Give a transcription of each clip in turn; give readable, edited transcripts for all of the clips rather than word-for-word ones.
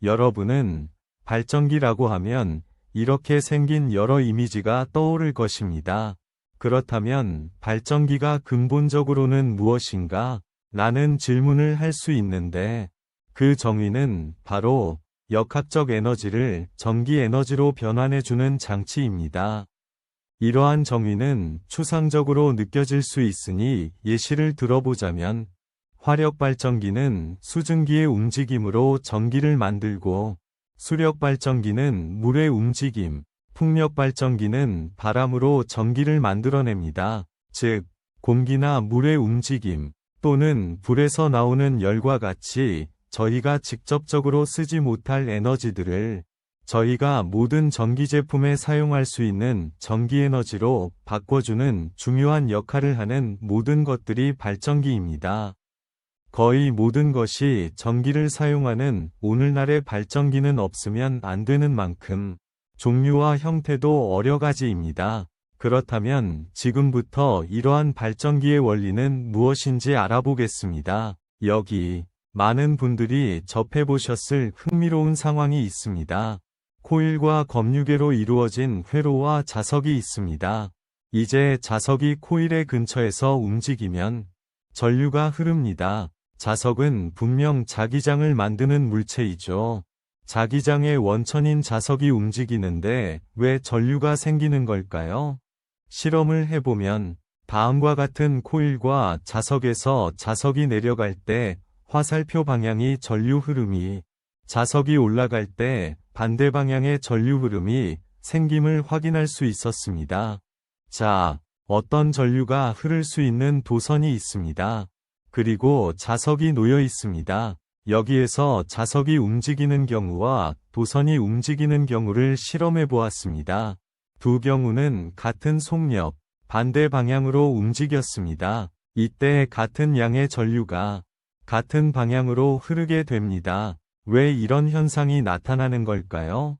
여러분은 발전기라고 하면 이렇게 생긴 여러 이미지가 떠오를 것입니다. 그렇다면 발전기가 근본적으로는 무엇인가? 라는 질문을 할 수 있는데 그 정의는 바로 역학적 에너지를 전기 에너지로 변환해주는 장치입니다. 이러한 정의는 추상적으로 느껴질 수 있으니 예시를 들어보자면 화력발전기는 수증기의 움직임으로 전기를 만들고 수력발전기는 물의 움직임, 풍력발전기는 바람으로 전기를 만들어냅니다. 즉, 공기나 물의 움직임 또는 불에서 나오는 열과 같이 저희가 직접적으로 쓰지 못할 에너지들을 저희가 모든 전기 제품에 사용할 수 있는 전기 에너지로 바꿔주는 중요한 역할을 하는 모든 것들이 발전기입니다. 거의 모든 것이 전기를 사용하는 오늘날의 발전기는 없으면 안 되는 만큼 종류와 형태도 여러 가지입니다. 그렇다면 지금부터 이러한 발전기의 원리는 무엇인지 알아보겠습니다. 여기 많은 분들이 접해보셨을 흥미로운 상황이 있습니다. 코일과 검유계로 이루어진 회로와 자석이 있습니다. 이제 자석이 코일의 근처에서 움직이면 전류가 흐릅니다. 자석은 분명 자기장을 만드는 물체이죠. 자기장의 원천인 자석이 움직이는데 왜 전류가 생기는 걸까요? 실험을 해보면 다음과 같은 코일과 자석에서 자석이 내려갈 때 화살표 방향이 전류 흐름이, 자석이 올라갈 때 반대 방향의 전류 흐름이 생김을 확인할 수 있었습니다. 자, 어떤 전류가 흐를 수 있는 도선이 있습니다. 그리고 자석이 놓여 있습니다. 여기에서 자석이 움직이는 경우와 도선이 움직이는 경우를 실험해 보았습니다. 두 경우는 같은 속력, 반대 방향으로 움직였습니다. 이때 같은 양의 전류가 같은 방향으로 흐르게 됩니다. 왜 이런 현상이 나타나는 걸까요?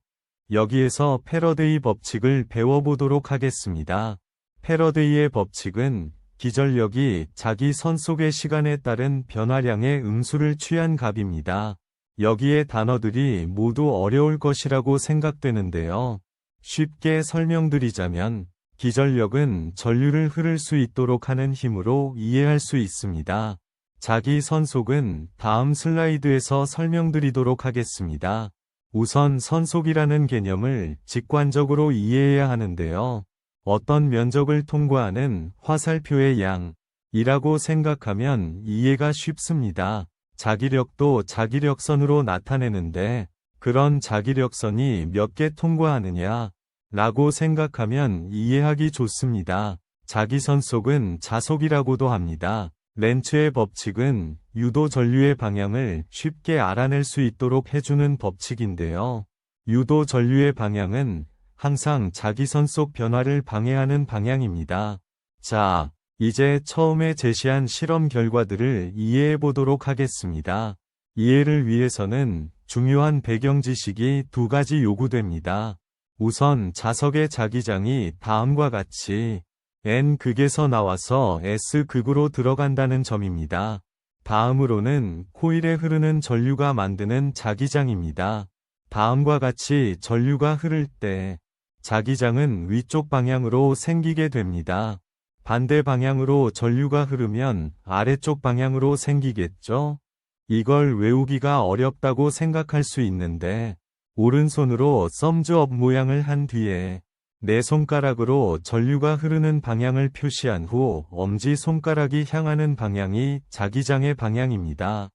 여기에서 패러데이 법칙을 배워보도록 하겠습니다. 패러데이의 법칙은 기전력이 자기 선 속의 시간에 따른 변화량의 음수를 취한 값입니다. 여기에 단어들이 모두 어려울 것이라고 생각되는데요. 쉽게 설명드리자면 기전력은 전류를 흐를 수 있도록 하는 힘으로 이해할 수 있습니다. 자기 선속은 다음 슬라이드에서 설명드리도록 하겠습니다. 우선 선속이라는 개념을 직관적으로 이해해야 하는데요. 어떤 면적을 통과하는 화살표의 양이라고 생각하면 이해가 쉽습니다. 자기력도 자기력선으로 나타내는데 그런 자기력선이 몇 개 통과하느냐 라고 생각하면 이해하기 좋습니다. 자기선속은 자속이라고도 합니다. 렌츠의 법칙은 유도 전류의 방향을 쉽게 알아낼 수 있도록 해주는 법칙인데요. 유도 전류의 방향은 항상 자기선 속 변화를 방해하는 방향입니다. 자, 이제 처음에 제시한 실험 결과들을 이해해 보도록 하겠습니다. 이해를 위해서는 중요한 배경 지식이 두 가지 요구됩니다. 우선 자석의 자기장이 다음과 같이 N극에서 나와서 S극으로 들어간다는 점입니다. 다음으로는 코일에 흐르는 전류가 만드는 자기장입니다. 다음과 같이 전류가 흐를 때 자기장은 위쪽 방향으로 생기게 됩니다. 반대 방향으로 전류가 흐르면 아래쪽 방향으로 생기겠죠? 이걸 외우기가 어렵다고 생각할 수 있는데 오른손으로 썸즈업 모양을 한 뒤에 내 손가락으로 전류가 흐르는 방향을 표시한 후 엄지손가락이 향하는 방향이 자기장의 방향입니다.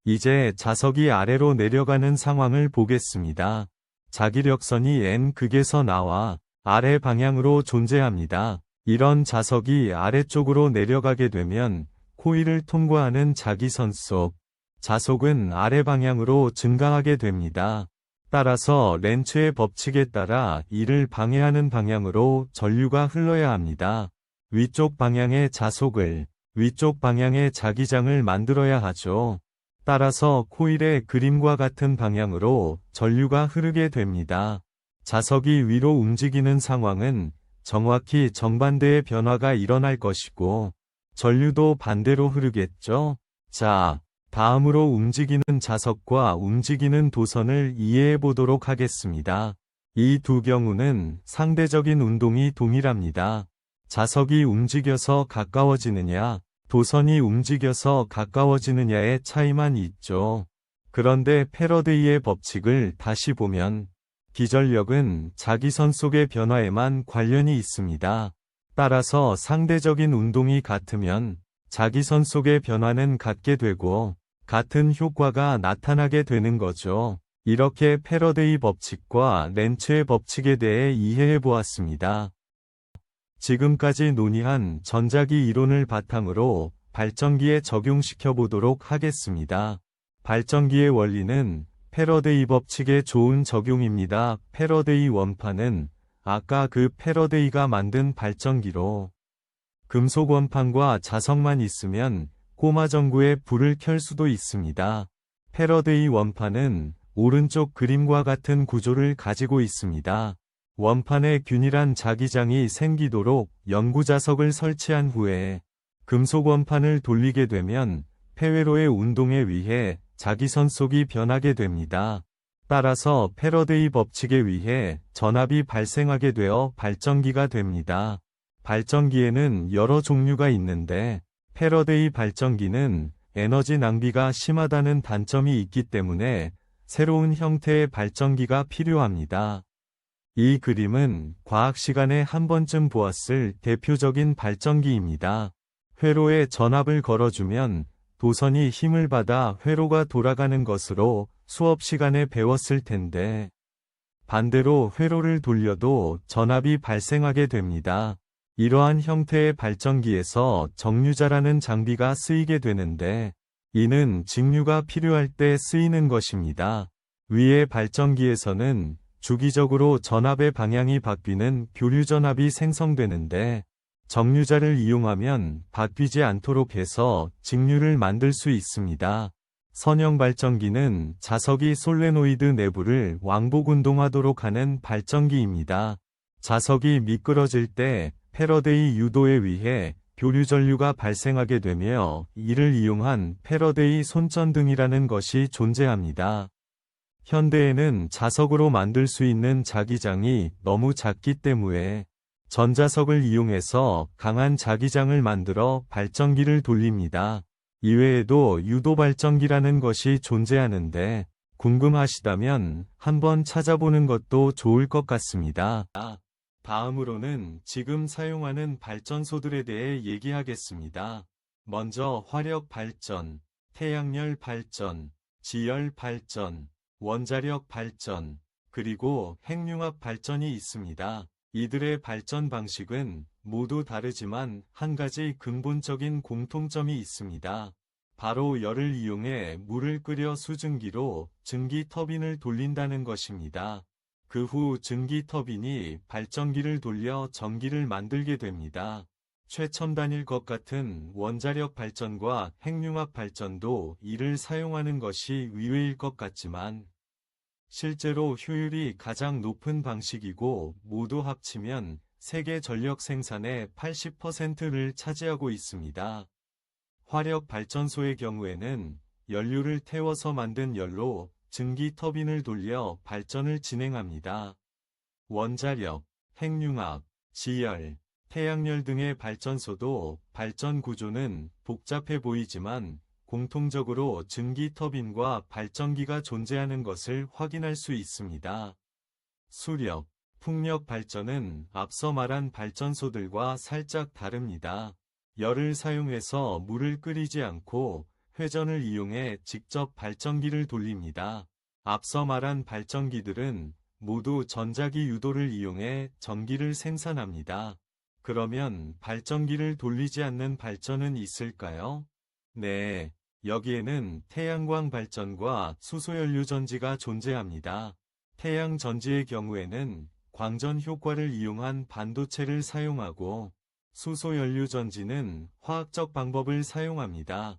이제 자석이 아래로 내려가는 상황을 보겠습니다. 자기력선이 N극에서 나와 아래 방향으로 존재합니다. 이런 자석이 아래쪽으로 내려가게 되면 코일을 통과하는 자기선 속 자속은 아래 방향으로 증가하게 됩니다. 따라서 렌츠의 법칙에 따라 이를 방해하는 방향으로 전류가 흘러야 합니다. 위쪽 방향의 자속을, 위쪽 방향의 자기장을 만들어야 하죠. 따라서 코일의 그림과 같은 방향으로 전류가 흐르게 됩니다. 자석이 위로 움직이는 상황은 정확히 정반대의 변화가 일어날 것이고 전류도 반대로 흐르겠죠. 자, 다음으로 움직이는 자석과 움직이는 도선을 이해해 보도록 하겠습니다. 이 두 경우는 상대적인 운동이 동일합니다. 자석이 움직여서 가까워지느냐, 도선이 움직여서 가까워지느냐의 차이만 있죠. 그런데 패러데이의 법칙을 다시 보면 기전력은 자기선 속의 변화에만 관련이 있습니다. 따라서 상대적인 운동이 같으면 자기선 속의 변화는 같게 되고 같은 효과가 나타나게 되는 거죠. 이렇게 패러데이 법칙과 렌츠의 법칙에 대해 이해해 보았습니다. 지금까지 논의한 전자기 이론을 바탕으로 발전기에 적용시켜 보도록 하겠습니다. 발전기의 원리는 패러데이 법칙의 좋은 적용입니다. 패러데이 원판은 아까 그 패러데이가 만든 발전기로 금속 원판과 자석만 있으면 꼬마 전구에 불을 켤 수도 있습니다. 패러데이 원판은 오른쪽 그림과 같은 구조를 가지고 있습니다. 원판에 균일한 자기장이 생기도록 연구 자석을 설치한 후에 금속 원판을 돌리게 되면 폐회로의 운동에 의해 자기선 속이 변하게 됩니다. 따라서 패러데이 법칙에 의해 전압이 발생하게 되어 발전기가 됩니다. 발전기에는 여러 종류가 있는데 패러데이 발전기는 에너지 낭비가 심하다는 단점이 있기 때문에 새로운 형태의 발전기가 필요합니다. 이 그림은 과학 시간에 한 번쯤 보았을 대표적인 발전기입니다. 회로에 전압을 걸어주면 도선이 힘을 받아 회로가 돌아가는 것으로 수업 시간에 배웠을 텐데 반대로 회로를 돌려도 전압이 발생하게 됩니다. 이러한 형태의 발전기에서 정류자라는 장비가 쓰이게 되는데 이는 직류가 필요할 때 쓰이는 것입니다. 위의 발전기에서는 주기적으로 전압의 방향이 바뀌는 교류전압이 생성되는데 정류자를 이용하면 바뀌지 않도록 해서 직류를 만들 수 있습니다. 선형 발전기는 자석이 솔레노이드 내부를 왕복운동하도록 하는 발전기입니다. 자석이 미끄러질 때 패러데이 유도에 의해 교류전류가 발생하게 되며 이를 이용한 패러데이 손전등이라는 것이 존재합니다. 현대에는 자석으로 만들 수 있는 자기장이 너무 작기 때문에 전자석을 이용해서 강한 자기장을 만들어 발전기를 돌립니다. 이외에도 유도 발전기라는 것이 존재하는데 궁금하시다면 한번 찾아보는 것도 좋을 것 같습니다. 다음으로는 지금 사용하는 발전소들에 대해 얘기하겠습니다. 먼저 화력 발전, 태양열 발전, 지열 발전, 원자력 발전, 그리고 핵융합 발전이 있습니다. 이들의 발전 방식은 모두 다르지만 한 가지 근본적인 공통점이 있습니다. 바로 열을 이용해 물을 끓여 수증기로 증기 터빈을 돌린다는 것입니다. 그 후 증기 터빈이 발전기를 돌려 전기를 만들게 됩니다. 최첨단일 것 같은 원자력 발전과 핵융합 발전도 이를 사용하는 것이 의외일 것 같지만 실제로 효율이 가장 높은 방식이고 모두 합치면 세계 전력 생산의 80%를 차지하고 있습니다. 화력 발전소의 경우에는 연료를 태워서 만든 열로 증기 터빈을 돌려 발전을 진행합니다. 원자력, 핵융합, 지열, 태양열 등의 발전소도 발전 구조는 복잡해 보이지만 공통적으로 증기 터빈과 발전기가 존재하는 것을 확인할 수 있습니다. 수력, 풍력 발전은 앞서 말한 발전소들과 살짝 다릅니다. 열을 사용해서 물을 끓이지 않고 회전을 이용해 직접 발전기를 돌립니다. 앞서 말한 발전기들은 모두 전자기 유도를 이용해 전기를 생산합니다. 그러면 발전기를 돌리지 않는 발전은 있을까요? 네, 여기에는 태양광 발전과 수소연료 전지가 존재합니다. 태양 전지의 경우에는 광전 효과를 이용한 반도체를 사용하고 수소연료 전지는 화학적 방법을 사용합니다.